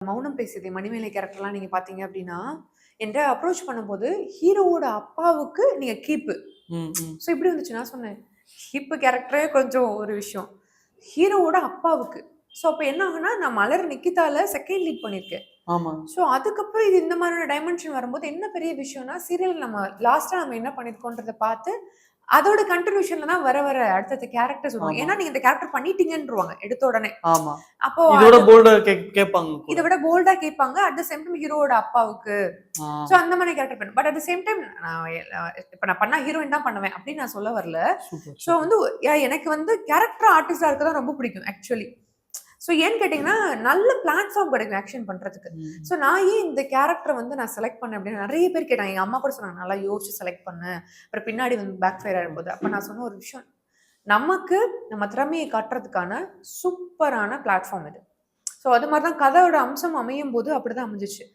மௌனம் பேசியது மணிமேலை கேரக்டர்லாம் நீங்க பார்த்தீங்க அப்டின்னா, என்ட்ட அப்ரோச் பண்ணும்போது ஹீரோவோட அப்பாவுக்கு நீங்க கீப்பு. ம், ம். ஸோ எப்டி வந்துச்சு நான் சொன்னேன். கீப்பு கேரக்டரே கொஞ்சம் ஒரு விஷயம். ஹீரோவோட அப்பாவுக்கு. ஸோ அப்ப என்ன ஆகும்னா, நான் மலர் நிக்கிதால செகண்ட் லீட் பண்ணியிருக்கேன். ஆமா. ஸோ அதுக்கப்புறம் இது இந்த மாதிரியான டைமென்ஷன் வரும்போது என்ன பெரிய விஷயம்னா, சீரியல் நம்ம லாஸ்ட்டா நம்ம என்ன பண்ணியிருக்கோன்றத பார்த்து, அதோட கன்டினியூஷன்ல தான் வர வர அடுத்தடுத்த கேரக்டர்ஸ் வருவாங்க. ஆமா, ஏன்னா நீங்க இந்த கேரக்டர் பண்ணிட்டீங்கன்ருவாங்க எடுத்த உடனே. ஆமா. அப்போ இதோட போல்டா கேட்பாங்க இத கூட. விட போல்டா கேட்பாங்க. அட் த சேம் டைம் ஹீரோவோட அப்பாவுக்கு. ஆ. சோ அந்த மாரி கேரக்டர் பண்ணேன். But at the same time நான் இப்ப நான் பண்ணா ஹீரோயின் தான் பண்ணுவேன் அப்படின்னு நான் சொல்ல வரல. Super, so super. வந்து எனக்கு வந்து கேரக்டர் ஆர்டிஸ்ட்டா இருக்க தான் ரொம்ப பிடிக்கும் ஆக்சுவலி. சோ ஏன்னு கேட்டீங்கன்னா, நல்ல பிளாட்ஃபார்ம் கிடைக்கும் ஆக்ஷன் பண்றதுக்கு. ம். சோ நான் ஏன் இந்த கேரக்டர வந்து நான் செலக்ட் பண்ணேன் அப்படின்னு நெறைய பேர் கேட்டாங்க. எங்க அம்மா கூட சொன்னாங்க, "நல்லா யோசிச்சு செலக்ட் பண்ணு. அப்புறம் பின்னாடி வந்து பேக் ஃபயர் ஆயிட போகுது." அப்ப நான் சொன்ன ஒரு விஷயம், நமக்கு நம்ம திறமைய காட்டுறதுக்கான சூப்பரான பிளாட்ஃபார்ம் இது. சோ அது மாரி தான் கதையோட அம்சம் அமையும்போது அப்படிதான் அமைஞ்சுச்சு.